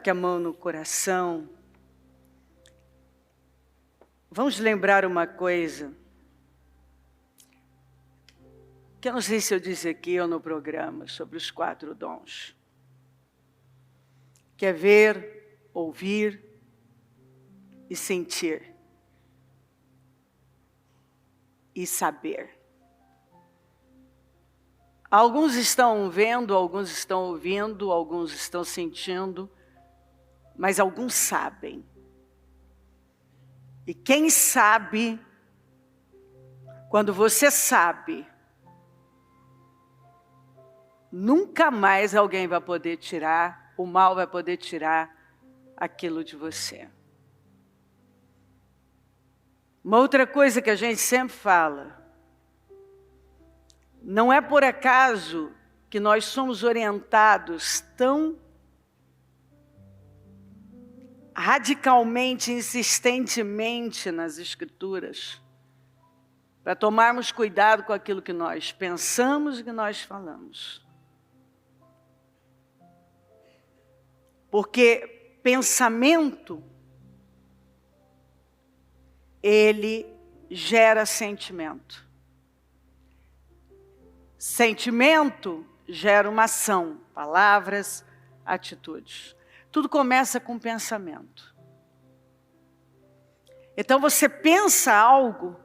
Coloque a mão no coração. Vamos lembrar uma coisa, que eu não sei se eu disse aqui ou no programa, sobre os 4 dons. Que é ver, ouvir e sentir. E saber. Alguns estão vendo, alguns estão ouvindo, alguns estão sentindo, mas alguns sabem. E quem sabe, quando você sabe, nunca mais alguém vai poder tirar, o mal vai poder tirar aquilo de você. Uma outra coisa que a gente sempre fala, não é por acaso que nós somos orientados tão radicalmente, insistentemente nas Escrituras, para tomarmos cuidado com aquilo que nós pensamos e que nós falamos. Porque pensamento, ele gera sentimento. Sentimento gera uma ação, palavras, atitudes. Tudo começa com pensamento. Então você pensa algo,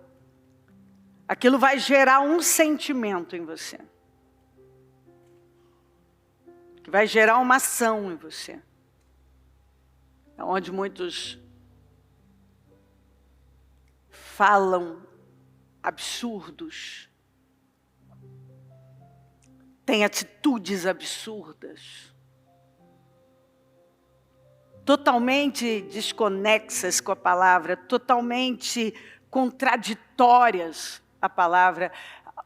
aquilo vai gerar um sentimento em você. Que vai gerar uma ação em você. É onde muitos falam absurdos. Têm atitudes absurdas. Totalmente desconexas com a palavra, totalmente contraditórias à palavra.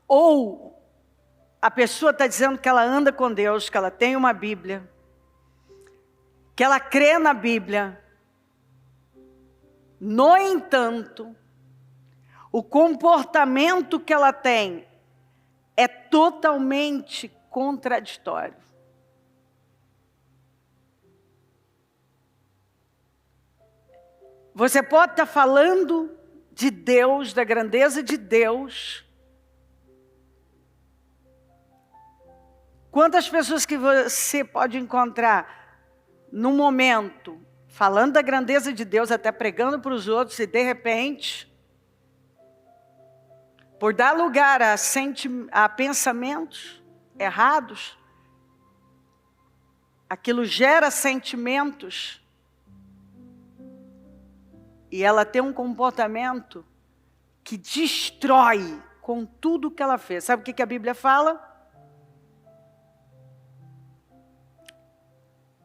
Ou a pessoa está dizendo que ela anda com Deus, que ela tem uma Bíblia, que ela crê na Bíblia. No entanto, o comportamento que ela tem é totalmente contraditório. Você pode estar falando de Deus, da grandeza de Deus. Quantas pessoas que você pode encontrar num momento, falando da grandeza de Deus, até pregando para os outros, e de repente, por dar lugar a pensamentos errados, aquilo gera sentimentos, e ela tem um comportamento que destrói com tudo que ela fez. Sabe o que a Bíblia fala?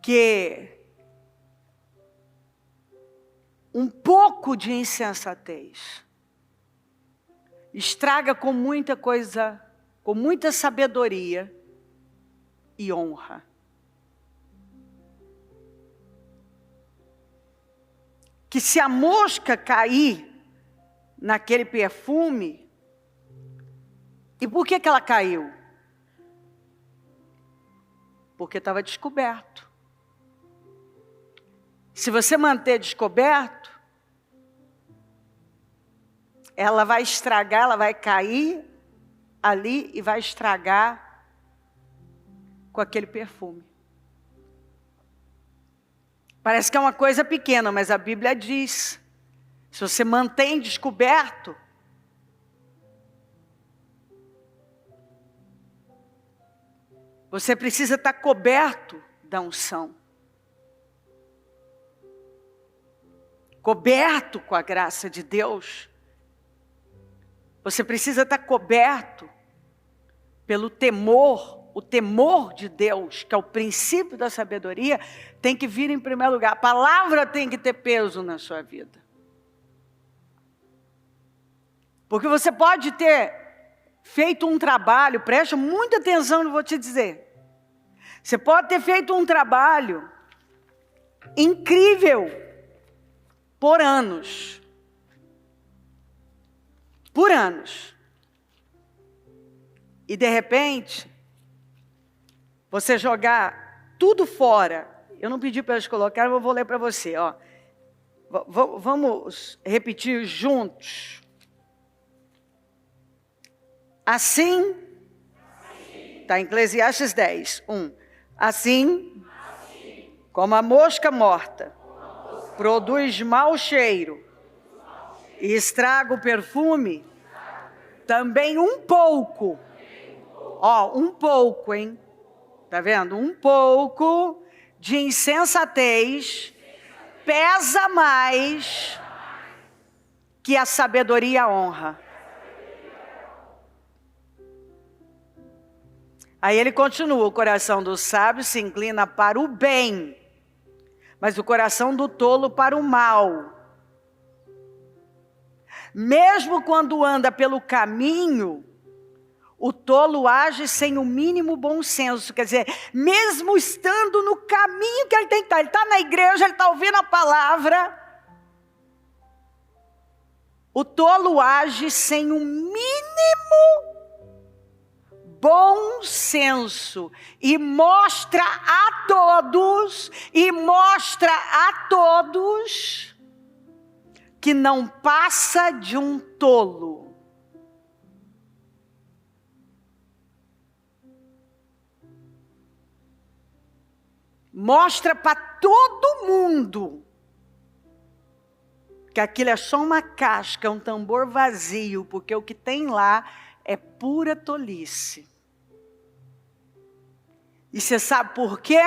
Que um pouco de insensatez estraga com muita coisa, com muita sabedoria e honra. Que se a mosca cair naquele perfume, e por que ela caiu? Porque estava descoberto. Se você manter descoberto, ela vai estragar, ela vai cair ali e vai estragar com aquele perfume. Parece que é uma coisa pequena, mas a Bíblia diz, se você mantém descoberto, você precisa estar coberto da unção. Coberto com a graça de Deus. Você precisa estar coberto pelo temor, o temor de Deus, que é o princípio da sabedoria, tem que vir em primeiro lugar. A palavra tem que ter peso na sua vida. Porque você pode ter feito um trabalho, preste muita atenção no que eu vou te dizer. Você pode ter feito um trabalho incrível por anos. Por anos. E de repente, você jogar tudo fora Eu não pedi para eles colocarem, eu vou ler para você. Ó. Vamos repetir juntos. Assim, está em Eclesiastes 10, 1. Assim, como a mosca morta produz mau cheiro e estraga o perfume, também um pouco, um pouco, hein? Tá vendo? Um pouco de insensatez pesa mais que a sabedoria e a honra. Aí ele continua: o coração do sábio se inclina para o bem, mas o coração do tolo para o mal. Mesmo quando anda pelo caminho, o tolo age sem o mínimo bom senso. Quer dizer, mesmo estando no caminho que ele tem que estar, ele está na igreja, ele está ouvindo a palavra, o tolo age sem o mínimo bom senso e mostra a todos que não passa de um tolo. Mostra para todo mundo que aquilo é só uma casca, um tambor vazio, porque o que tem lá é pura tolice. E você sabe por quê?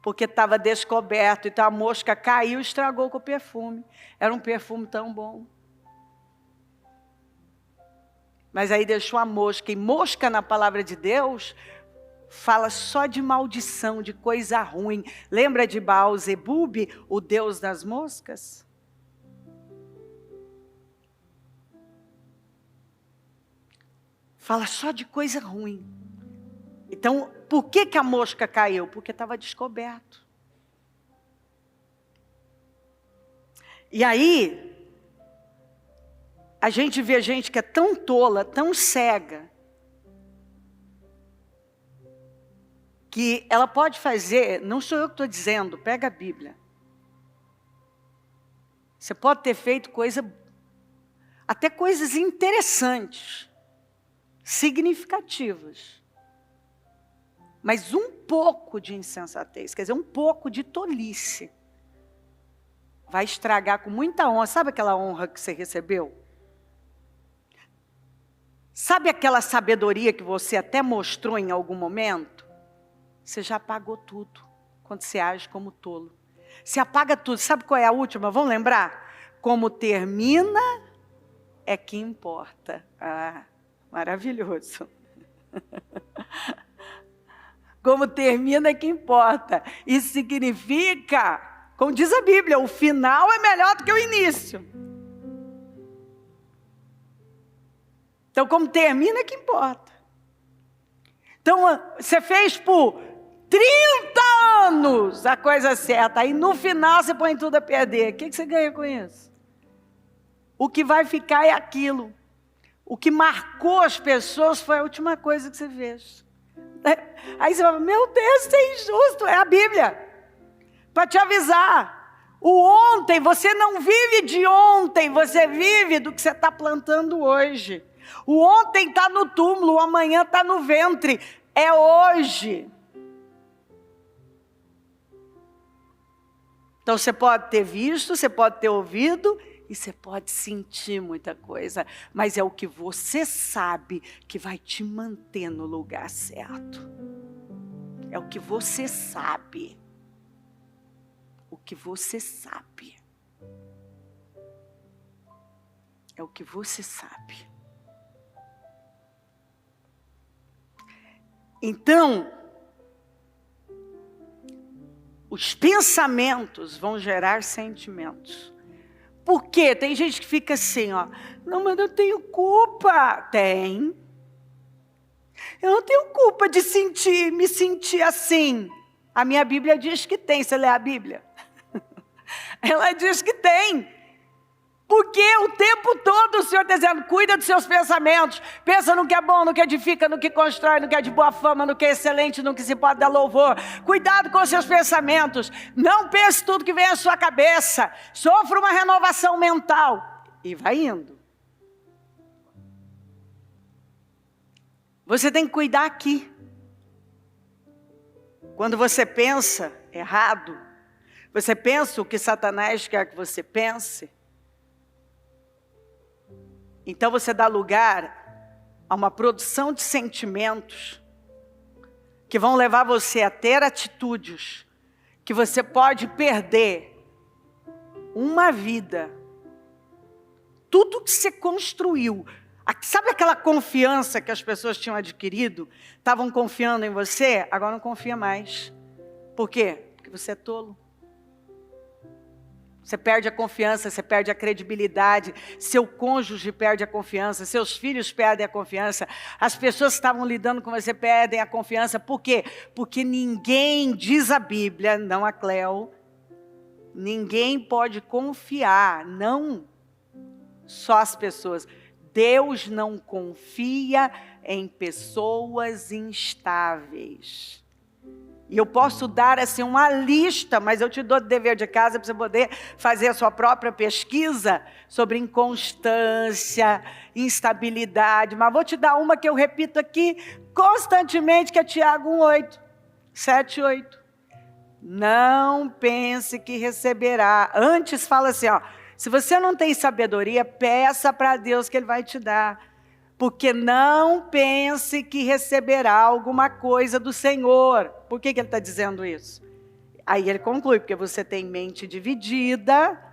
Porque estava descoberto, então a mosca caiu e estragou com o perfume. Era um perfume tão bom. Mas aí deixou a mosca. E mosca na palavra de Deus fala só de maldição, de coisa ruim. Lembra de Baal-zebub, o deus das moscas? Fala só de coisa ruim. Então, por que a mosca caiu? Porque estava descoberto. E aí, a gente vê gente que é tão tola, tão cega, que ela pode fazer, não sou eu que estou dizendo, pega a Bíblia. Você pode ter feito até coisas interessantes, significativas. Mas um pouco de insensatez, quer dizer, um pouco de tolice, vai estragar com muita honra. Sabe aquela honra que você recebeu? Sabe aquela sabedoria que você até mostrou em algum momento? Você já apagou tudo quando você age como tolo. Você apaga tudo. Sabe qual é a última? Vamos lembrar? Como termina é que importa. Ah, maravilhoso. Como termina é que importa. Isso significa, como diz a Bíblia, o final é melhor do que o início. Então, como termina é que importa. Então, você fez por 30 anos a coisa certa, aí no final você põe tudo a perder. O que você ganha com isso? O que vai ficar é aquilo. O que marcou as pessoas foi a última coisa que você fez. Aí você fala, meu Deus, isso é injusto. É a Bíblia, para te avisar. O ontem, você não vive de ontem, você vive do que você está plantando hoje. O ontem está no túmulo, o amanhã está no ventre. É hoje. Então você pode ter visto, você pode ter ouvido, e você pode sentir muita coisa, mas é o que você sabe que vai te manter no lugar certo. É o que você sabe. O que você sabe. É o que você sabe. Então, os pensamentos vão gerar sentimentos. Por quê? Tem gente que fica assim, não, mas eu tenho culpa. Tem. Eu não tenho culpa de me sentir assim. A minha Bíblia diz que tem. Você lê a Bíblia? Ela diz que tem. Porque o tempo todo o Senhor está dizendo, cuida dos seus pensamentos. Pensa no que é bom, no que edifica, no que constrói, no que é de boa fama, no que é excelente, no que se pode dar louvor. Cuidado com os seus pensamentos. Não pense tudo que vem à sua cabeça. Sofra uma renovação mental. E vai indo. Você tem que cuidar aqui. Quando você pensa errado, você pensa o que Satanás quer que você pense, então você dá lugar a uma produção de sentimentos que vão levar você a ter atitudes que você pode perder uma vida. Tudo que você construiu, sabe aquela confiança que as pessoas tinham adquirido? Estavam confiando em você, agora não confia mais. Por quê? Porque você é tolo. Você perde a confiança, você perde a credibilidade, seu cônjuge perde a confiança, seus filhos perdem a confiança, as pessoas que estavam lidando com você perdem a confiança. Por quê? Porque ninguém, diz a Bíblia, não a Cleo, ninguém pode confiar, não só as pessoas. Deus não confia em pessoas instáveis. E eu posso dar assim uma lista, mas eu te dou dever de casa para você poder fazer a sua própria pesquisa sobre inconstância, instabilidade. Mas vou te dar uma que eu repito aqui constantemente, que é Tiago 1:8, 7:8. Não pense que receberá. Antes fala assim, ó, se você não tem sabedoria, peça para Deus que Ele vai te dar. Porque não pense que receberá alguma coisa do Senhor. Por que ele está dizendo isso? Aí ele conclui, porque você tem mente dividida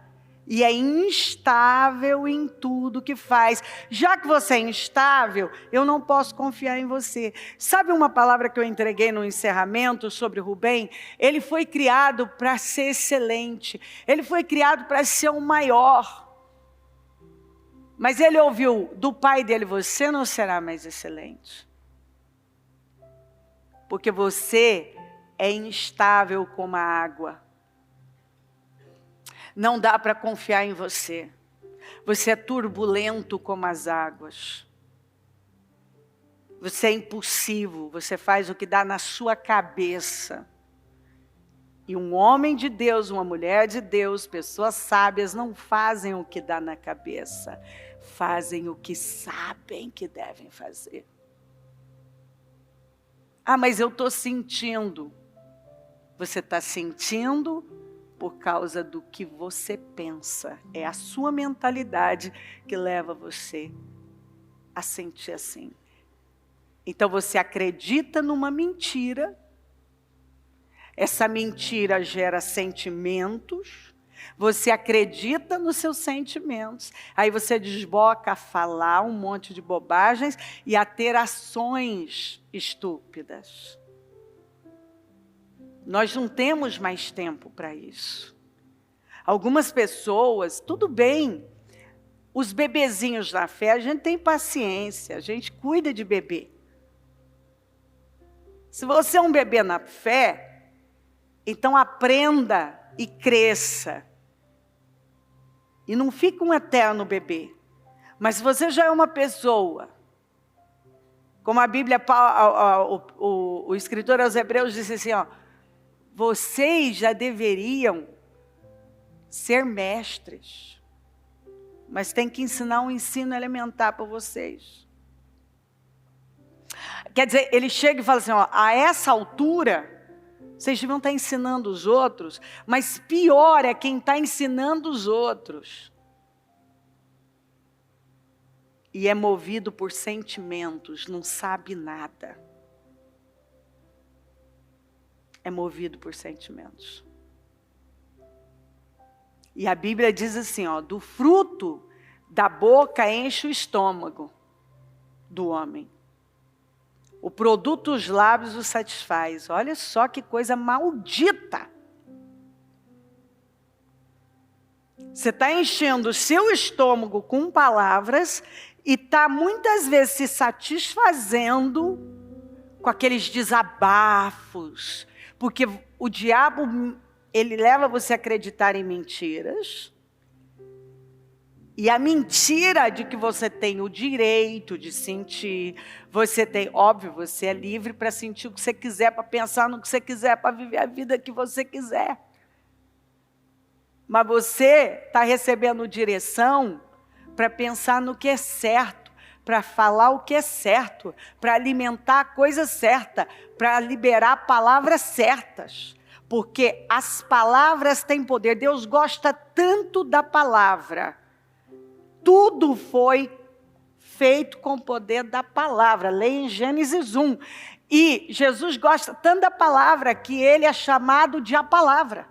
e é instável em tudo que faz. Já que você é instável, eu não posso confiar em você. Sabe uma palavra que eu entreguei no encerramento sobre Rubem? Ele foi criado para ser excelente. Ele foi criado para ser o maior. Mas ele ouviu do pai dele, você não será mais excelente. Porque você é instável como a água. Não dá para confiar em você. Você é turbulento como as águas. Você é impulsivo, você faz o que dá na sua cabeça. E um homem de Deus, uma mulher de Deus, pessoas sábias não fazem o que dá na cabeça. Fazem o que sabem que devem fazer. Ah, mas eu estou sentindo. Você está sentindo por causa do que você pensa. É a sua mentalidade que leva você a sentir assim. Então você acredita numa mentira. Essa mentira gera sentimentos. Você acredita nos seus sentimentos. Aí você desboca a falar um monte de bobagens e a ter ações estúpidas. Nós não temos mais tempo para isso. Algumas pessoas, tudo bem, os bebezinhos da fé, a gente tem paciência, a gente cuida de bebê. Se você é um bebê na fé, então aprenda e cresça. E não fica um eterno bebê. Mas se você já é uma pessoa, como a Bíblia, o escritor aos Hebreus disse assim, ó, vocês já deveriam ser mestres. Mas tem que ensinar um ensino elementar para vocês. Quer dizer, ele chega e fala assim, ó, a essa altura, vocês deviam estar ensinando os outros, mas pior é quem está ensinando os outros. E é movido por sentimentos, não sabe nada. É movido por sentimentos. E a Bíblia diz assim, ó, do fruto da boca enche o estômago do homem. O produto dos lábios o satisfaz. Olha só que coisa maldita. Você está enchendo o seu estômago com palavras e está muitas vezes se satisfazendo com aqueles desabafos. Porque o diabo, ele leva você a acreditar em mentiras. E a mentira de que você tem o direito de sentir, você tem, óbvio, você é livre para sentir o que você quiser, para pensar no que você quiser, para viver a vida que você quiser. Mas você está recebendo direção para pensar no que é certo, para falar o que é certo, para alimentar a coisa certa, para liberar palavras certas. Porque as palavras têm poder. Deus gosta tanto da palavra. Tudo foi feito com o poder da palavra. Leia em Gênesis 1. E Jesus gosta tanto da palavra que ele é chamado de a palavra.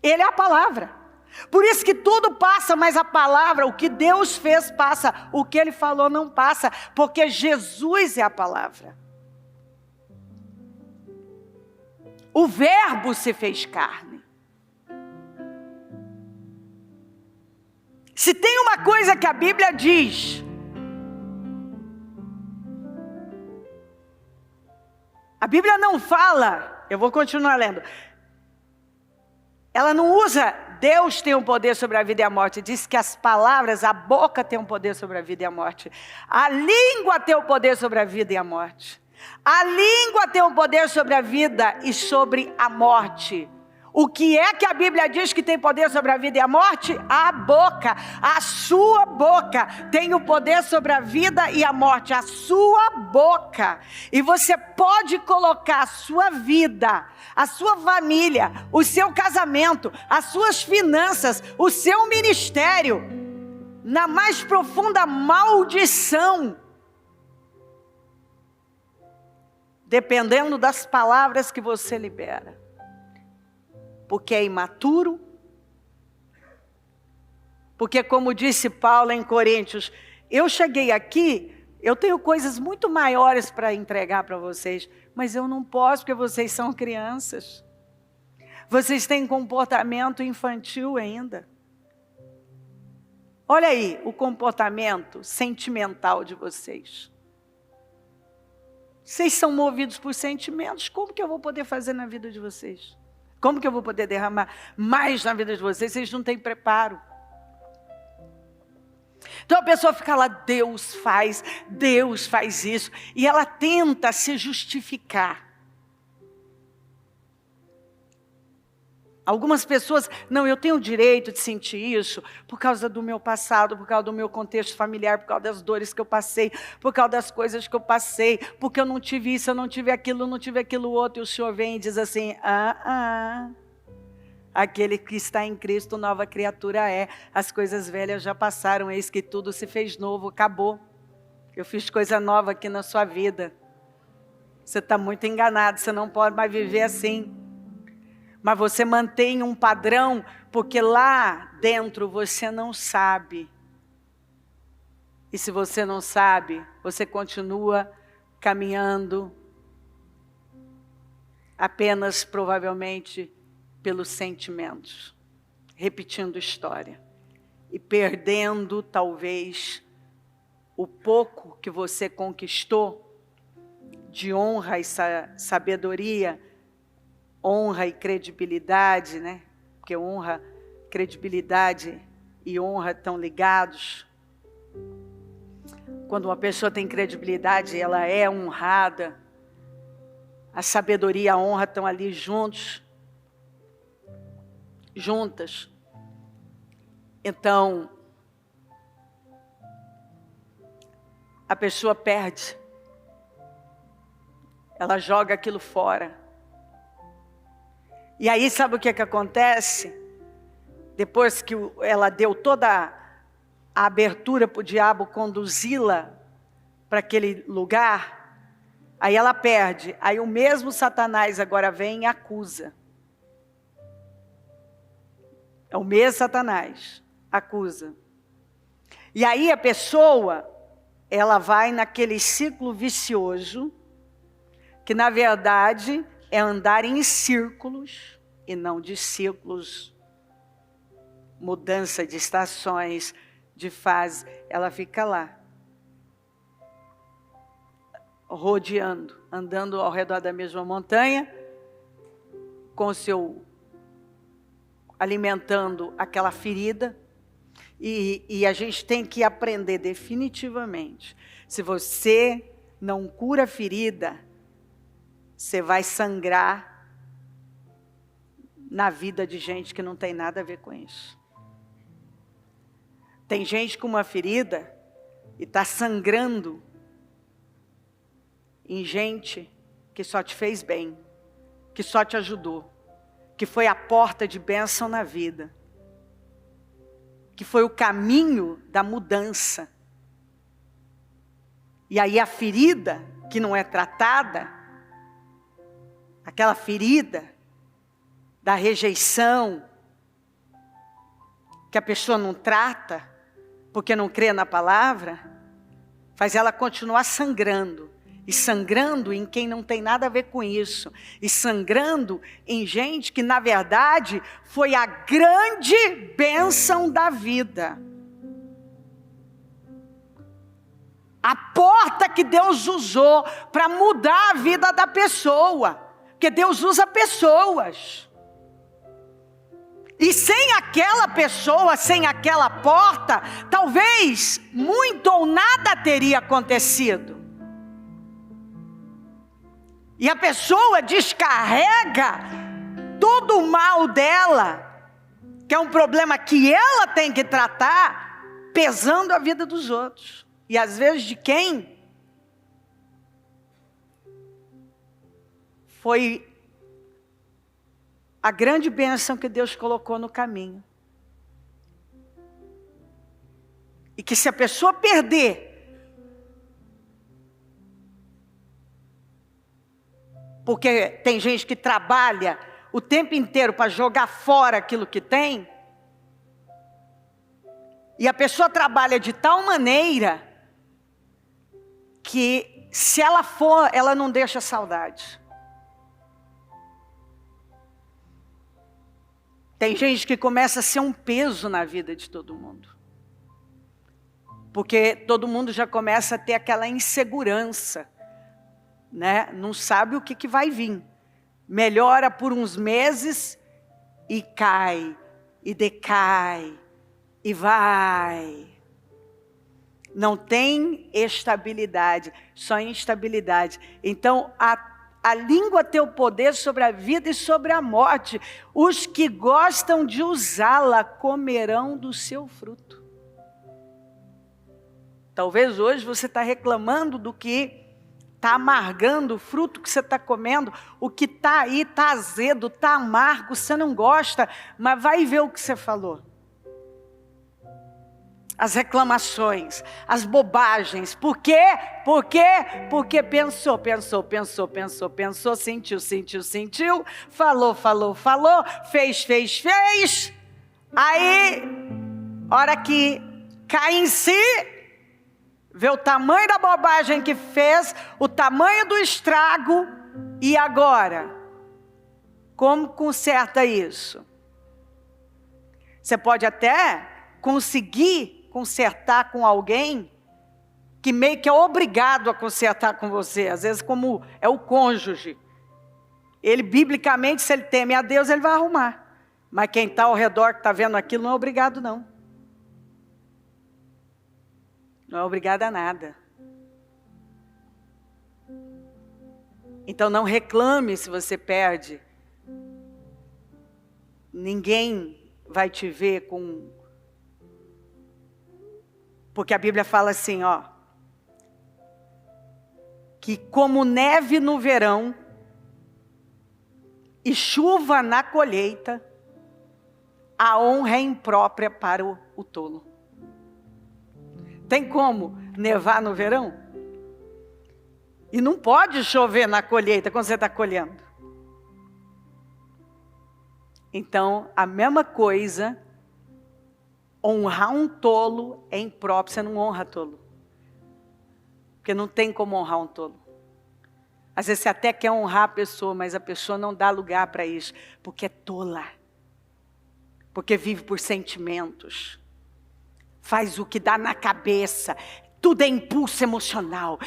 Ele é a palavra. Por isso que tudo passa, mas a palavra, o que Deus fez passa. O que ele falou não passa, porque Jesus é a palavra. O verbo se fez carne. Se tem uma coisa que a Bíblia diz, a Bíblia não fala, eu vou continuar lendo, ela não usa Deus tem um poder sobre a vida e a morte, diz que as palavras, a boca tem um poder sobre a vida e a morte, a língua tem um poder sobre a vida e a morte, a língua tem um poder sobre a vida e sobre a morte. O que é que a Bíblia diz que tem poder sobre a vida e a morte? A boca, a sua boca tem o poder sobre a vida e a morte, a sua boca. E você pode colocar a sua vida, a sua família, o seu casamento, as suas finanças, o seu ministério, na mais profunda maldição, dependendo das palavras que você libera. Porque é imaturo, porque como disse Paulo em Coríntios, eu cheguei aqui, eu tenho coisas muito maiores para entregar para vocês, mas eu não posso porque vocês são crianças, vocês têm comportamento infantil ainda. Olha aí o comportamento sentimental de vocês. Vocês são movidos por sentimentos, como que eu vou poder fazer na vida de vocês? Como que eu vou poder derramar mais na vida de vocês? Vocês não têm preparo. Então a pessoa fica lá, Deus faz isso. E ela tenta se justificar. Algumas pessoas, não, eu tenho o direito de sentir isso por causa do meu passado, por causa do meu contexto familiar, por causa das dores que eu passei, por causa das coisas que eu passei, porque eu não tive isso, eu não tive aquilo outro, e o Senhor vem e diz assim, aquele que está em Cristo, nova criatura é, as coisas velhas já passaram, eis que tudo se fez novo, acabou. Eu fiz coisa nova aqui na sua vida. Você está muito enganado, você não pode mais viver assim. Mas você mantém um padrão, porque lá dentro você não sabe. E se você não sabe, você continua caminhando apenas, provavelmente, pelos sentimentos. Repetindo história. E perdendo, talvez, o pouco que você conquistou de honra e sabedoria, honra e credibilidade, né? Porque honra, credibilidade e honra estão ligados. Quando uma pessoa tem credibilidade, ela é honrada. A sabedoria e a honra estão ali juntas. Então, a pessoa perde. Ela joga aquilo fora. E aí sabe o que acontece? Depois que ela deu toda a abertura para o diabo conduzi-la para aquele lugar, aí ela perde. Aí o mesmo Satanás agora vem e acusa. É o mesmo Satanás, acusa. E aí a pessoa, ela vai naquele ciclo vicioso, que na verdade é andar em círculos e não de ciclos, mudança de estações, de fase. Ela fica lá, rodeando, andando ao redor da mesma montanha, com alimentando aquela ferida. E a gente tem que aprender definitivamente. Se você não cura a ferida, você vai sangrar na vida de gente que não tem nada a ver com isso. Tem gente com uma ferida e está sangrando em gente que só te fez bem, que só te ajudou, que foi a porta de bênção na vida, que foi o caminho da mudança. E aí a ferida que não é tratada, aquela ferida da rejeição, que a pessoa não trata, porque não crê na palavra, faz ela continuar sangrando. E sangrando em quem não tem nada a ver com isso. E sangrando em gente que, na verdade, foi a grande bênção da vida. A porta que Deus usou para mudar a vida da pessoa. Porque Deus usa pessoas. E sem aquela pessoa, sem aquela porta, talvez muito ou nada teria acontecido. E a pessoa descarrega todo o mal dela, que é um problema que ela tem que tratar, pesando a vida dos outros. E às vezes de quem foi a grande bênção que Deus colocou no caminho. E que se a pessoa perder, porque tem gente que trabalha o tempo inteiro para jogar fora aquilo que tem, e a pessoa trabalha de tal maneira que se ela for, ela não deixa saudade. Tem gente que começa a ser um peso na vida de todo mundo. Porque todo mundo já começa a ter aquela insegurança, né? Não sabe o que vai vir. Melhora por uns meses e cai, e decai, e vai. Não tem estabilidade, só instabilidade. Então, a língua tem o poder sobre a vida e sobre a morte. Os que gostam de usá-la comerão do seu fruto. Talvez hoje você está reclamando do que está amargando o fruto que você está comendo. O que está aí está azedo, está amargo, você não gosta, mas vai ver o que você falou. As reclamações, as bobagens. Por quê? Por quê? Porque pensou, sentiu, falou, fez. Aí, hora que cai em si, vê o tamanho da bobagem que fez, o tamanho do estrago, e agora? Como conserta isso? Você pode até conseguir consertar com alguém que meio que é obrigado a consertar com você. Às vezes, como é o cônjuge. Ele, biblicamente, se ele teme a Deus, ele vai arrumar. Mas quem está ao redor, que está vendo aquilo, não é obrigado, não. Não é obrigado a nada. Então, não reclame se você perde. Ninguém vai te ver com... Porque a Bíblia fala assim, ó, que como neve no verão e chuva na colheita, a honra é imprópria para o tolo. Tem como nevar no verão? E não pode chover na colheita quando você está colhendo. Então, a mesma coisa... Honrar um tolo é impróprio, você não honra tolo. Porque não tem como honrar um tolo. Às vezes você até quer honrar a pessoa, mas a pessoa não dá lugar para isso. Porque é tola. Porque vive por sentimentos. Faz o que dá na cabeça. Tudo é impulso emocional.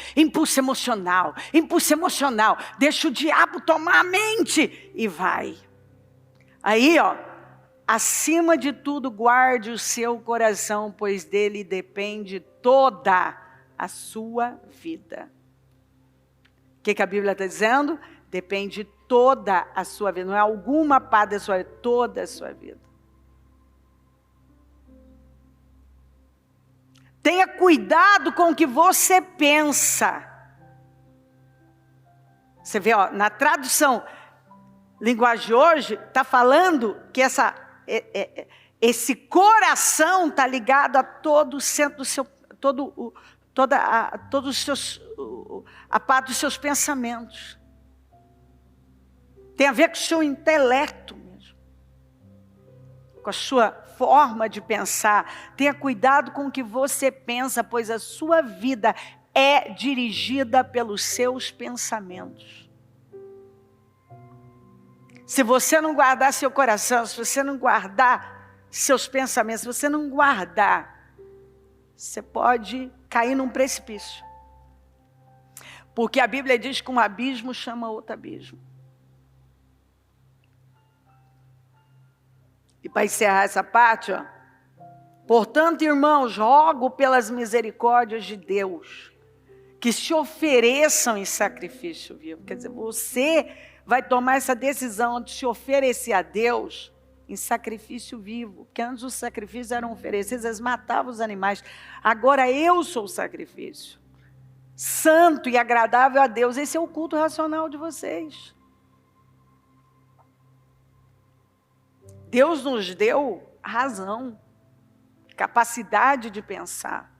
Deixa o diabo tomar a mente. E vai. Aí, ó. acima de tudo, guarde o seu coração, pois dele depende toda a sua vida. O que a Bíblia está dizendo? Depende toda a sua vida. Não é alguma parte da sua vida, toda a sua vida. Tenha cuidado com o que você pensa. Você vê, ó, na tradução, linguagem de hoje, está falando que esse coração está ligado a todo o centro do seu, a parte dos seus pensamentos. Tem a ver com o seu intelecto mesmo, com a sua forma de pensar. Tenha cuidado com o que você pensa, pois a sua vida é dirigida pelos seus pensamentos. Se você não guardar seu coração, se você não guardar seus pensamentos, se você não guardar, você pode cair num precipício. Porque a Bíblia diz que um abismo chama outro abismo. E para encerrar essa parte, ó, portanto, irmãos, rogo pelas misericórdias de Deus, que se ofereçam em sacrifício vivo. Quer dizer, você vai tomar essa decisão de se oferecer a Deus em sacrifício vivo. Porque antes os sacrifícios eram oferecidos, eles matavam os animais. Agora eu sou o sacrifício. Santo e agradável a Deus. Esse é o culto racional de vocês. Deus nos deu razão, capacidade de pensar.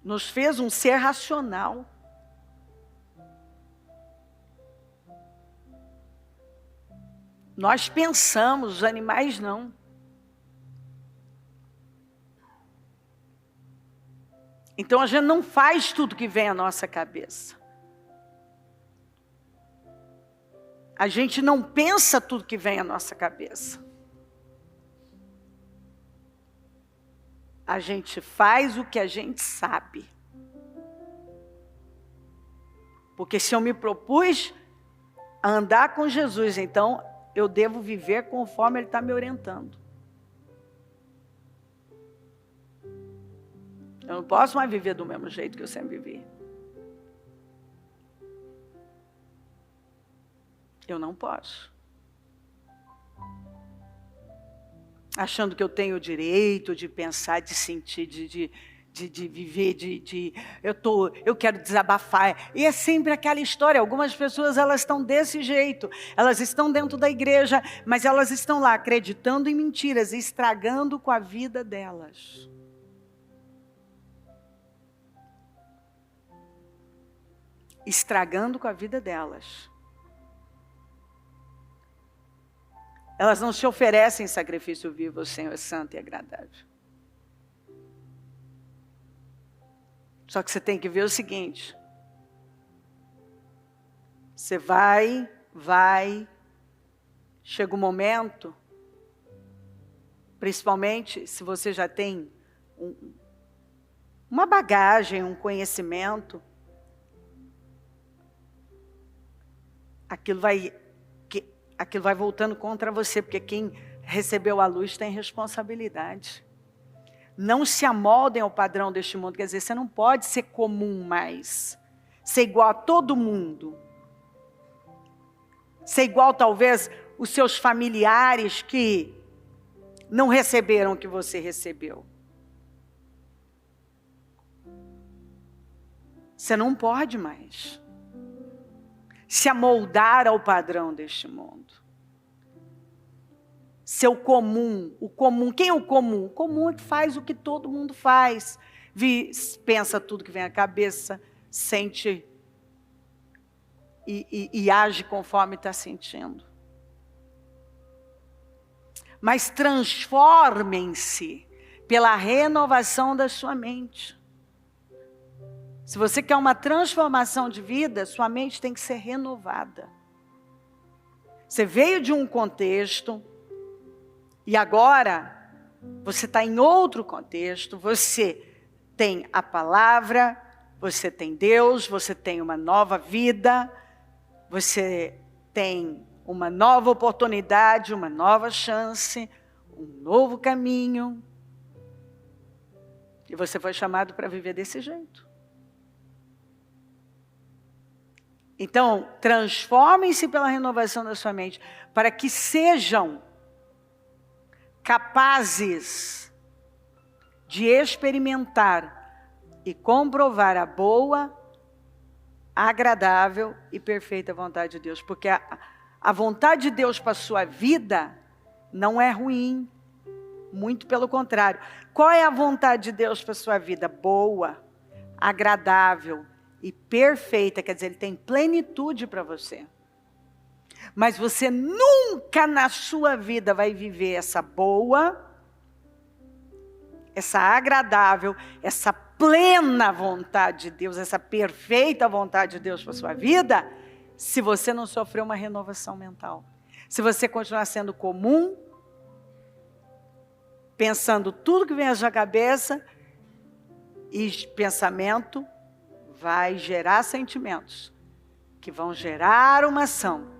Nos fez um ser racional. Nós pensamos, os animais não. Então a gente não faz tudo que vem à nossa cabeça. A gente não pensa tudo que vem à nossa cabeça. A gente faz o que a gente sabe. Porque se eu me propus a andar com Jesus, então eu devo viver conforme Ele está me orientando. Eu não posso mais viver do mesmo jeito que eu sempre vivi. Eu não posso. Achando que eu tenho o direito de pensar, de sentir, de viver, eu quero desabafar. E é sempre aquela história. Algumas pessoas, elas estão desse jeito. Elas estão dentro da igreja, mas elas estão lá acreditando em mentiras, estragando com a vida delas. Estragando com a vida delas. Elas não se oferecem sacrifício vivo ao Senhor santo e agradável. Só que você tem que ver o seguinte. Você vai, chega um momento, principalmente se você já tem uma bagagem, um conhecimento, aquilo vai voltando contra você, porque quem recebeu a luz tem responsabilidade. Não se amoldem ao padrão deste mundo, quer dizer, você não pode ser comum mais, ser igual a todo mundo, ser igual talvez os seus familiares que não receberam o que você recebeu. Você não pode mais se amoldar ao padrão deste mundo. Ser o comum. Quem é o comum? O comum é que faz o que todo mundo faz. Pensa tudo que vem à cabeça, sente e age conforme está sentindo. Mas transformem-se pela renovação da sua mente. Se você quer uma transformação de vida, sua mente tem que ser renovada. Você veio de um contexto e agora você está em outro contexto. Você tem a palavra, você tem Deus, você tem uma nova vida, você tem uma nova oportunidade, uma nova chance, um novo caminho. E você foi chamado para viver desse jeito. Então, transformem-se pela renovação da sua mente, para que sejam capazes de experimentar e comprovar a boa, agradável e perfeita vontade de Deus. Porque a vontade de Deus para a sua vida não é ruim, muito pelo contrário. Qual é a vontade de Deus para a sua vida? Boa, agradável e perfeita, quer dizer, Ele tem plenitude para você. Mas você nunca na sua vida vai viver essa boa, essa agradável, essa plena vontade de Deus, essa perfeita vontade de Deus para a sua vida, se você não sofrer uma renovação mental. Se você continuar sendo comum, pensando tudo que vem à sua cabeça, e pensamento vai gerar sentimentos, que vão gerar uma ação,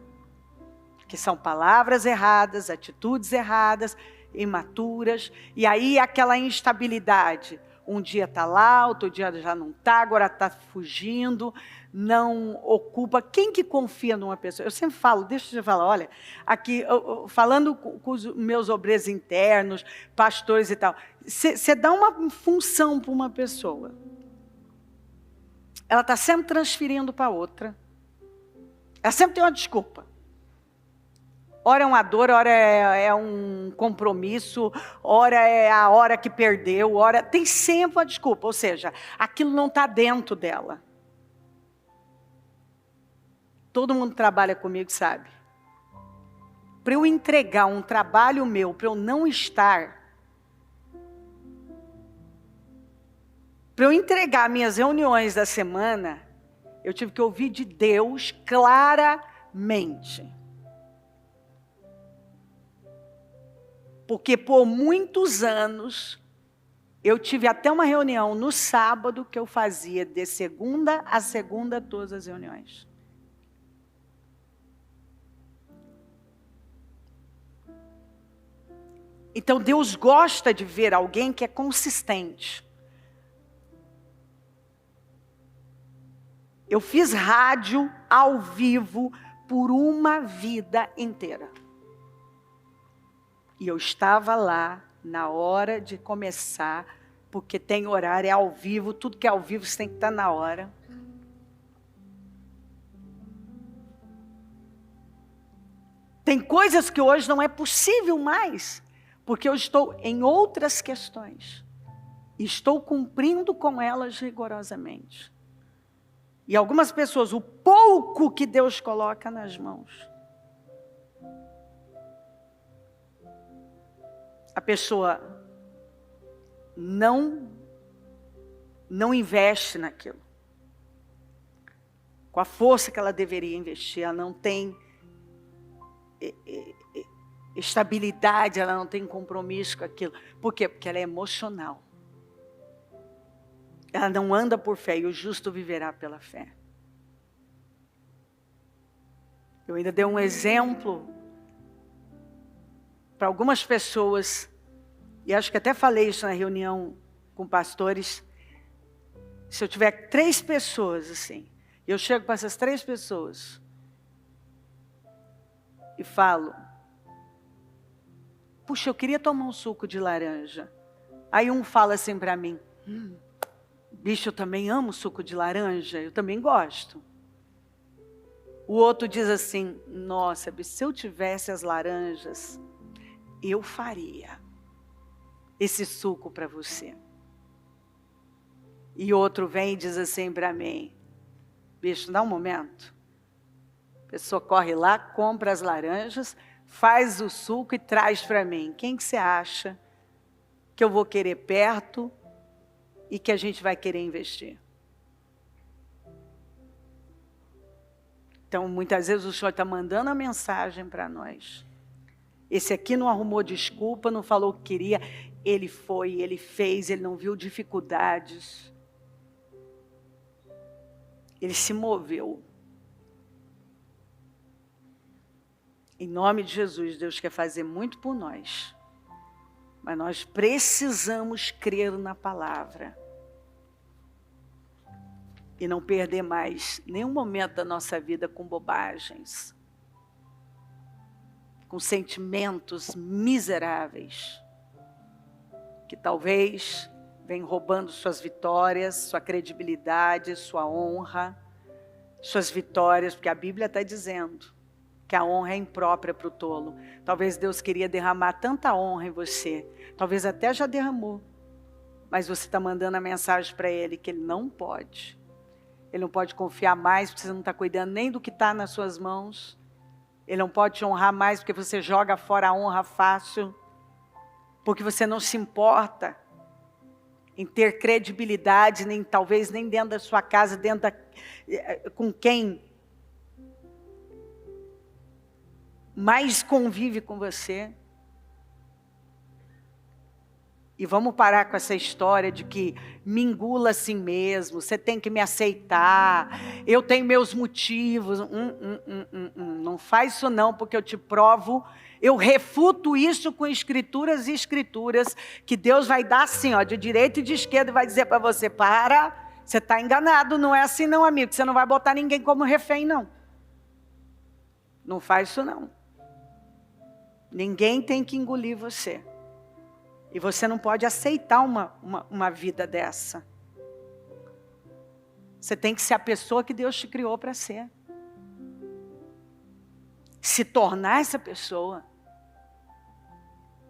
que são palavras erradas, atitudes erradas, imaturas, e aí aquela instabilidade. Um dia está lá, outro dia já não está, agora está fugindo, não ocupa. Quem que confia numa pessoa? Eu sempre falo, deixa eu falar, olha, aqui, falando com os meus obreiros internos, pastores e tal, você dá uma função para uma pessoa, ela está sempre transferindo para outra, ela sempre tem uma desculpa. Ora é uma dor, ora é um compromisso, ora é a hora que perdeu, ora tem sempre uma desculpa, ou seja, aquilo não está dentro dela. Todo mundo trabalha comigo, sabe? Para eu entregar um trabalho meu, para eu não estar, para eu entregar minhas reuniões da semana, eu tive que ouvir de Deus claramente. Porque por muitos anos, eu tive até uma reunião no sábado que eu fazia de segunda a segunda todas as reuniões. Então Deus gosta de ver alguém que é consistente. Eu fiz rádio ao vivo por uma vida inteira. E eu estava lá na hora de começar, porque tem horário, é ao vivo, tudo que é ao vivo você tem que estar na hora. Tem coisas que hoje não é possível mais, porque eu estou em outras questões. E estou cumprindo com elas rigorosamente. E algumas pessoas, o pouco que Deus coloca nas mãos, a pessoa não investe naquilo. Com a força que ela deveria investir, ela não tem estabilidade, ela não tem compromisso com aquilo. Por quê? Porque ela é emocional. Ela não anda por fé, e o justo viverá pela fé. Eu ainda dei um exemplo para algumas pessoas, e acho que até falei isso na reunião com pastores. Se eu tiver 3 pessoas assim, eu chego para essas 3 pessoas e falo: puxa, eu queria tomar um suco de laranja. Aí um fala assim para mim: bicho, eu também amo suco de laranja, eu também gosto. O outro diz assim: nossa, bicho, se eu tivesse as laranjas, eu faria esse suco para você. E outro vem e diz assim para mim: bicho, dá um momento. A pessoa corre lá, compra as laranjas, faz o suco e traz para mim. Quem que você acha que eu vou querer perto e que a gente vai querer investir? Então, muitas vezes o Senhor está mandando a mensagem para nós. Esse aqui não arrumou desculpa, não falou o que queria. Ele foi, ele fez, ele não viu dificuldades. Ele se moveu. Em nome de Jesus, Deus quer fazer muito por nós. Mas nós precisamos crer na palavra. E não perder mais nenhum momento da nossa vida com bobagens. Com sentimentos miseráveis. Que talvez venham roubando suas vitórias, sua credibilidade, sua honra. Suas vitórias, porque a Bíblia está dizendo que a honra é imprópria para o tolo. Talvez Deus queria derramar tanta honra em você. Talvez até já derramou. Mas você está mandando a mensagem para Ele que Ele não pode. Ele não pode confiar mais porque você não está cuidando nem do que está nas suas mãos. Ele não pode te honrar mais porque você joga fora a honra fácil. Porque você não se importa em ter credibilidade, nem talvez nem dentro da sua casa, com quem mais convive com você. E vamos parar com essa história de que me engula assim mesmo, você tem que me aceitar, eu tenho meus motivos. Não faz isso não, porque eu te provo, eu refuto isso com escrituras e escrituras, que Deus vai dar assim, ó, de direita e de esquerda, e vai dizer para você, para, você está enganado, não é assim não, amigo, você não vai botar ninguém como refém não. Não faz isso não. Ninguém tem que engolir você. E você não pode aceitar uma vida dessa. Você tem que ser a pessoa que Deus te criou para ser. Se tornar essa pessoa.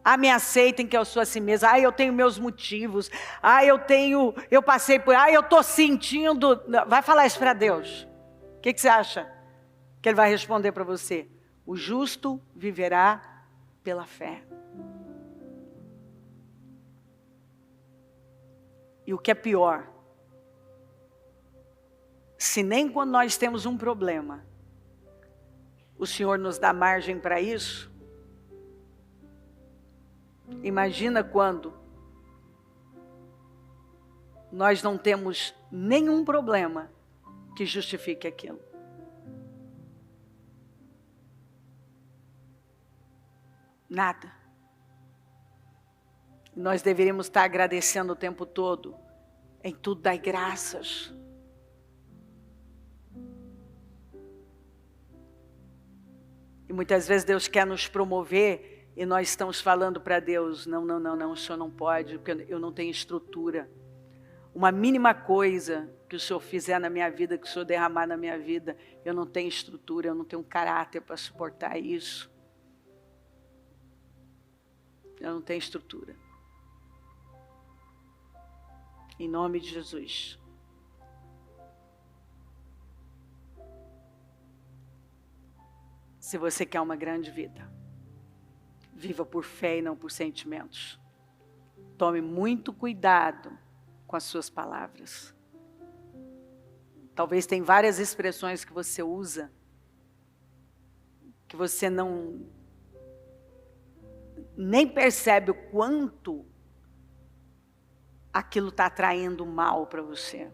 Ah, me aceitem que eu sou assim mesmo. Ah, eu tenho meus motivos. Ah, eu passei por... Ah, eu estou sentindo... Vai falar isso para Deus. O que você acha que Ele vai responder para você? O justo viverá pela fé. E o que é pior, se nem quando nós temos um problema, o Senhor nos dá margem para isso, imagina quando nós não temos nenhum problema que justifique aquilo. Nada. Nós deveríamos estar agradecendo o tempo todo. Em tudo dai graças. E muitas vezes Deus quer nos promover e nós estamos falando para Deus, não, o Senhor não pode, porque eu não tenho estrutura. Uma mínima coisa que o Senhor fizer na minha vida, que o Senhor derramar na minha vida, eu não tenho estrutura, eu não tenho caráter para suportar isso. Eu não tenho estrutura. Em nome de Jesus. Se você quer uma grande vida, viva por fé e não por sentimentos. Tome muito cuidado com as suas palavras. Talvez tem várias expressões que você usa, que você nem percebe o quanto aquilo está atraindo mal para você.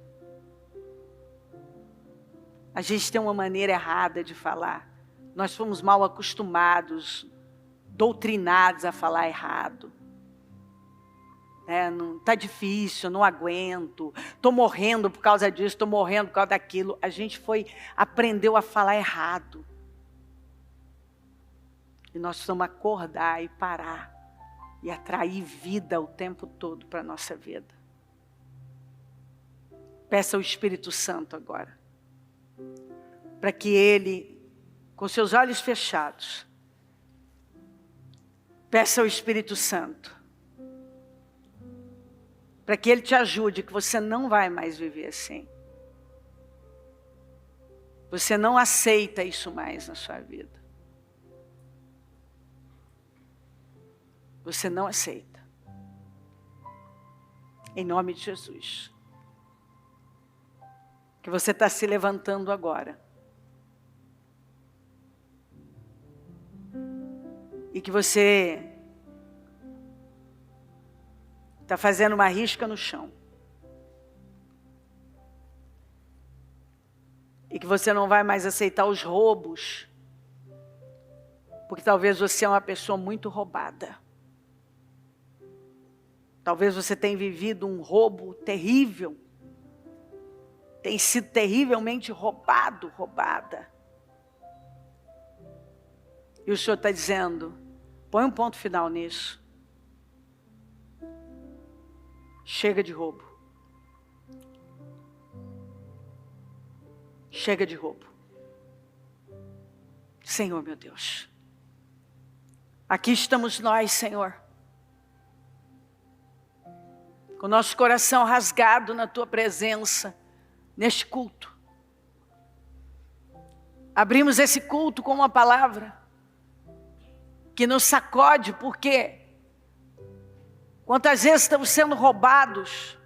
A gente tem uma maneira errada de falar. Nós fomos mal acostumados, doutrinados a falar errado. Não, tá difícil, não aguento, estou morrendo por causa disso, estou morrendo por causa daquilo. A gente aprendeu a falar errado. E nós precisamos acordar e parar. E atrair vida o tempo todo para a nossa vida. Peça ao Espírito Santo agora. Para que Ele, com seus olhos fechados, peça ao Espírito Santo. Para que Ele te ajude, que você não vai mais viver assim. Você não aceita isso mais na sua vida. Você não aceita. Em nome de Jesus. Que você está se levantando agora. E que você está fazendo uma risca no chão. E que você não vai mais aceitar os roubos Porque talvez você é uma pessoa muito roubada. Talvez você tenha vivido um roubo terrível. Tem sido terrivelmente roubado, roubada. E o Senhor está dizendo, põe um ponto final nisso. Chega de roubo. Chega de roubo. Senhor, meu Deus. Aqui estamos nós, Senhor. Com nosso coração rasgado na Tua presença, neste culto. Abrimos esse culto com uma palavra que nos sacode, porque quantas vezes estamos sendo roubados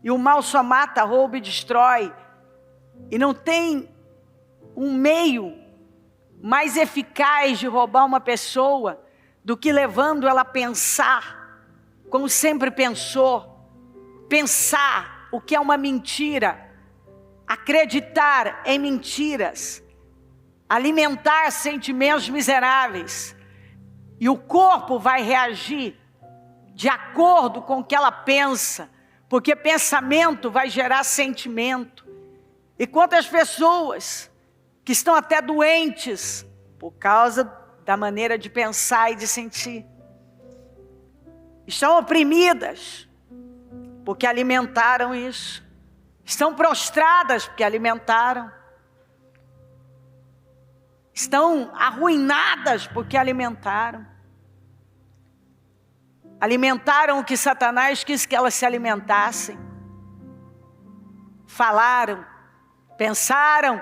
e o mal só mata, rouba e destrói, e não tem um meio mais eficaz de roubar uma pessoa do que levando ela a pensar como sempre pensou, pensar o que é uma mentira, acreditar em mentiras, alimentar sentimentos miseráveis, e o corpo vai reagir de acordo com o que ela pensa, porque pensamento vai gerar sentimento. E quantas pessoas que estão até doentes por causa da maneira de pensar e de sentir, estão oprimidas porque alimentaram isso, estão prostradas porque alimentaram, estão arruinadas porque alimentaram. Alimentaram o que Satanás quis que elas se alimentassem. Falaram, pensaram,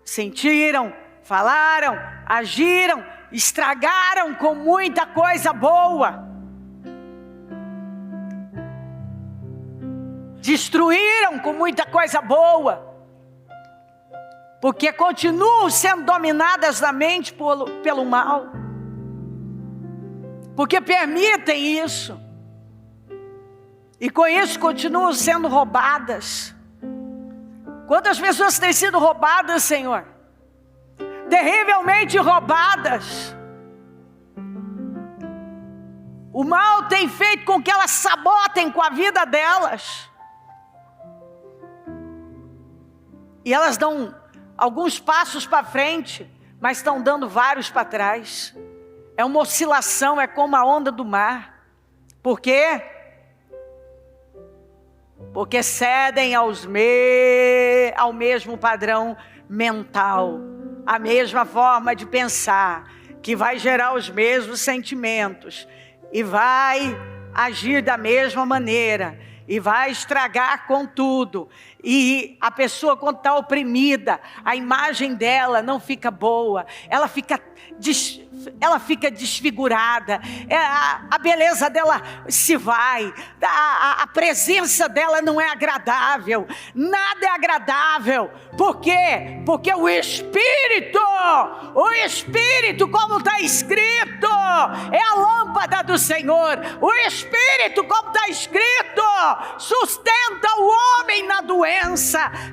sentiram, falaram, agiram, estragaram com muita coisa boa. Destruíram com muita coisa boa. Porque continuam sendo dominadas na mente pelo mal. Porque permitem isso. E com isso continuam sendo roubadas. Quantas pessoas têm sido roubadas, Senhor? Terrivelmente roubadas. O mal tem feito com que elas sabotem com a vida delas. E elas dão alguns passos para frente, mas estão dando vários para trás. É uma oscilação, é como a onda do mar. Por quê? Porque cedem ao mesmo padrão mental, a mesma forma de pensar, que vai gerar os mesmos sentimentos, e vai agir da mesma maneira, e vai estragar com tudo. E a pessoa, quando está oprimida, a imagem dela não fica boa, ela fica desfigurada, a beleza dela se vai, a presença dela não é agradável, nada é agradável. Por quê? Porque o Espírito, como está escrito, é a lâmpada do Senhor. O Espírito, como está escrito, sustenta o homem na doença.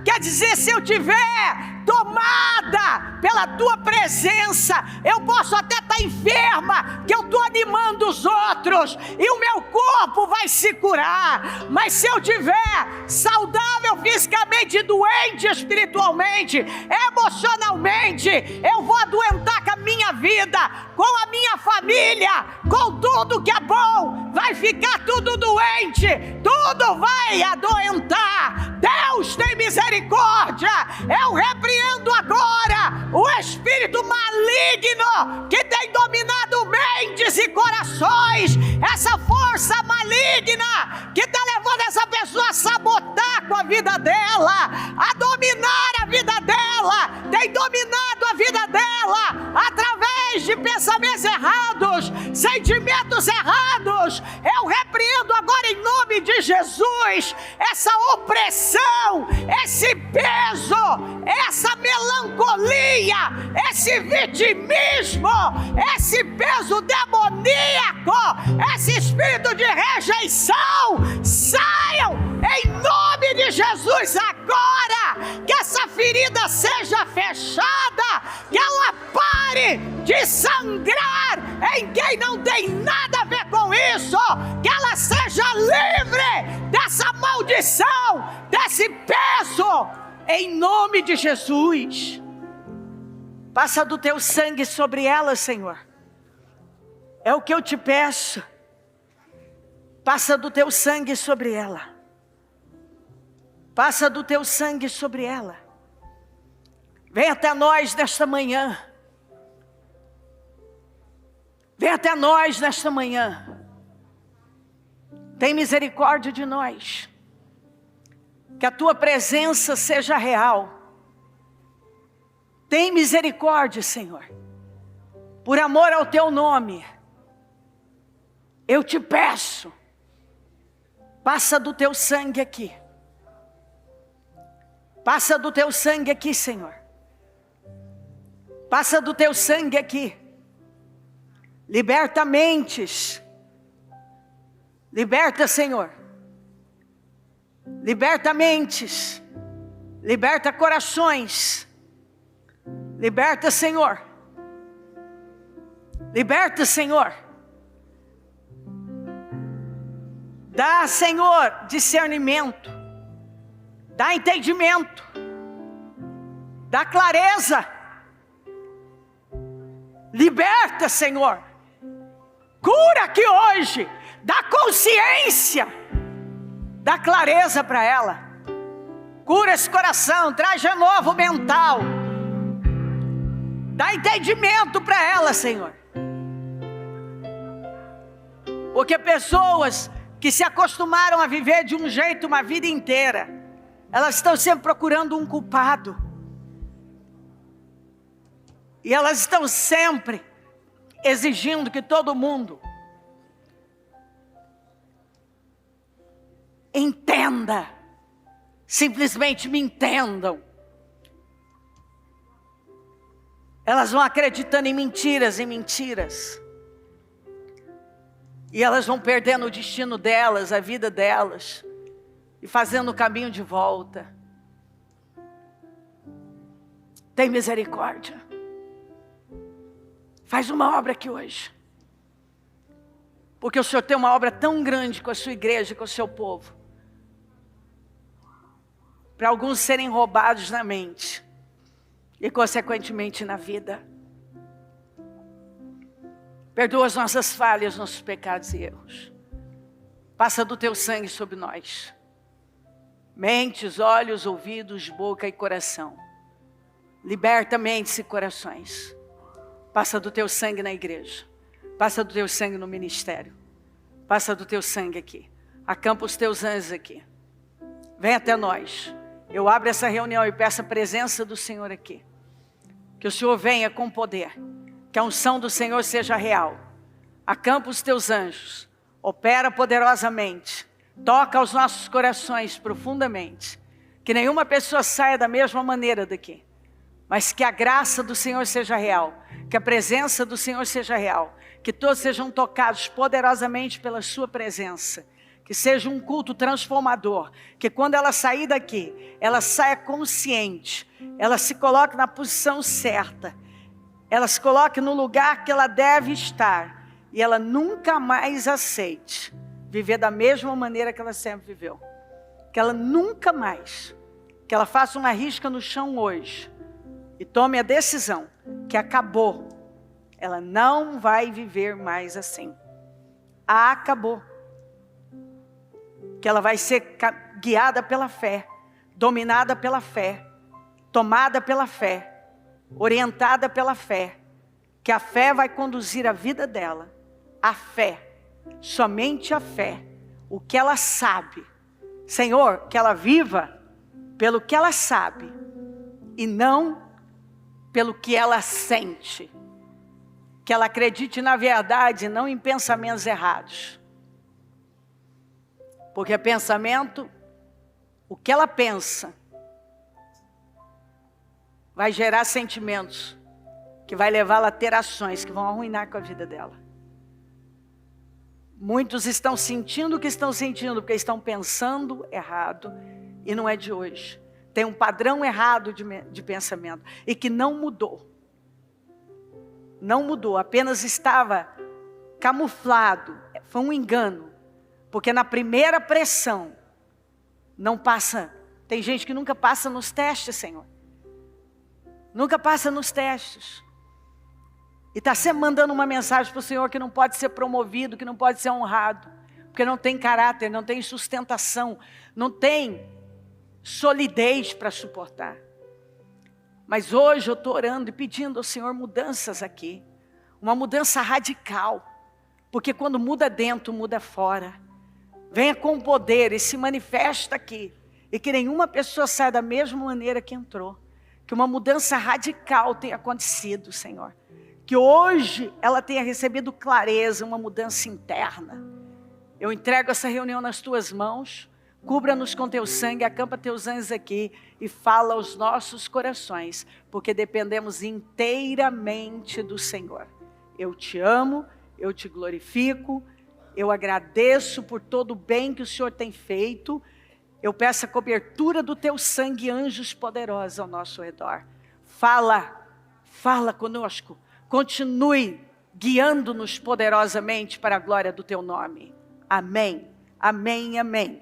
Quer dizer, se eu tiver tomada pela tua presença, eu posso até estar enferma, que eu estou animando os outros, e o meu corpo vai se curar. Mas se eu tiver saudável fisicamente, doente espiritualmente, emocionalmente, eu vou adoentar com a minha vida, com a minha família, com tudo que é bom, vai ficar tudo doente, tudo vai adoentar. Deus tem misericórdia. Eu repreendo agora o espírito maligno que tem dominado mentes e corações, essa força maligna que está levando essa pessoa a sabotar com a vida dela, a dominar a vida dela, tem dominado a vida dela através de pensamentos errados, sentimentos errados. Eu repreendo agora em nome de Jesus essa opressão, esse peso, essa melancolia, esse vitimismo, esse peso demoníaco, esse espírito de rejeição. Saiam em nome de Jesus agora, que essa ferida seja fechada, que ela pare de de sangrar em quem não tem nada a ver com isso, que ela seja livre dessa maldição, desse peso, em nome de Jesus. Passa do teu sangue sobre ela, Senhor. É o que eu te peço. Passa do teu sangue sobre ela. Passa do teu sangue sobre ela. Vem até nós nesta manhã. Vem até nós nesta manhã. Tem misericórdia de nós. Que a tua presença seja real. Tem misericórdia, Senhor. Por amor ao teu nome. Eu te peço. Passa do teu sangue aqui. Passa do teu sangue aqui, Senhor. Passa do teu sangue aqui. Liberta mentes. Liberta, Senhor. Liberta mentes. Liberta corações. Liberta, Senhor. Liberta, Senhor. Dá, Senhor, discernimento. Dá entendimento. Dá clareza. Liberta, Senhor. Cura aqui hoje. Dá consciência. Dá clareza para ela. Cura esse coração. Traz renovo mental. Dá entendimento para ela, Senhor. Porque pessoas que se acostumaram a viver de um jeito uma vida inteira, elas estão sempre procurando um culpado. E elas estão sempre exigindo que todo mundo entenda. Simplesmente me entendam. Elas vão acreditando em mentiras, E elas vão perdendo o destino delas, a vida delas. E fazendo o caminho de volta. Tem misericórdia. Faz uma obra aqui hoje. Porque o Senhor tem uma obra tão grande com a sua igreja, com o seu povo. Para alguns serem roubados na mente. E consequentemente na vida. Perdoa as nossas falhas, nossos pecados e erros. Passa do teu sangue sobre nós. Mentes, olhos, ouvidos, boca e coração. Liberta mentes e corações. Passa do teu sangue na igreja. Passa do teu sangue no ministério. Passa do teu sangue aqui. Acampa os teus anjos aqui. Vem até nós. Eu abro essa reunião e peço a presença do Senhor aqui. Que o Senhor venha com poder. Que a unção do Senhor seja real. Acampa os teus anjos. Opera poderosamente. Toca os nossos corações profundamente. Que nenhuma pessoa saia da mesma maneira daqui. Mas que a graça do Senhor seja real. Que a presença do Senhor seja real. Que todos sejam tocados poderosamente pela sua presença. Que seja um culto transformador. Que quando ela sair daqui, ela saia consciente. Ela se coloque na posição certa. Ela se coloque no lugar que ela deve estar. E ela nunca mais aceite viver da mesma maneira que ela sempre viveu. Que ela nunca mais. Que ela faça uma risca no chão hoje. E tome a decisão que acabou. Ela não vai viver mais assim. Acabou. Que ela vai ser guiada pela fé. Dominada pela fé. Tomada pela fé. Orientada pela fé. Que a fé vai conduzir a vida dela. A fé. Somente a fé. O que ela sabe. Senhor, que ela viva pelo que ela sabe. E não pelo que ela sente. Que ela acredite na verdade, não em pensamentos errados. Porque pensamento, o que ela pensa, vai gerar sentimentos que vai levá-la a ter ações que vão arruinar com a vida dela. Muitos estão sentindo o que estão sentindo porque estão pensando errado e não é de hoje. Tem um padrão errado de pensamento e que não mudou. Não mudou, apenas estava camuflado. Foi um engano. Porque na primeira pressão, não passa. Tem gente que nunca passa nos testes, Senhor. Nunca passa nos testes. E está sempre mandando uma mensagem para o Senhor que não pode ser promovido, que não pode ser honrado. Porque não tem caráter, não tem sustentação, não tem solidez para suportar. Mas hoje eu estou orando e pedindo ao Senhor mudanças aqui. Uma mudança radical. Porque quando muda dentro, muda fora. Venha com poder e se manifesta aqui. E que nenhuma pessoa saia da mesma maneira que entrou. Que uma mudança radical tenha acontecido, Senhor. Que hoje ela tenha recebido clareza, uma mudança interna. Eu entrego essa reunião nas tuas mãos. Cubra-nos com teu sangue, acampa teus anjos aqui e fala aos nossos corações, porque dependemos inteiramente do Senhor. Eu te amo, eu te glorifico, eu agradeço por todo o bem que o Senhor tem feito. Eu peço a cobertura do teu sangue, anjos poderosos ao nosso redor. Fala conosco, continue guiando-nos poderosamente para a glória do teu nome. Amém, amém, amém.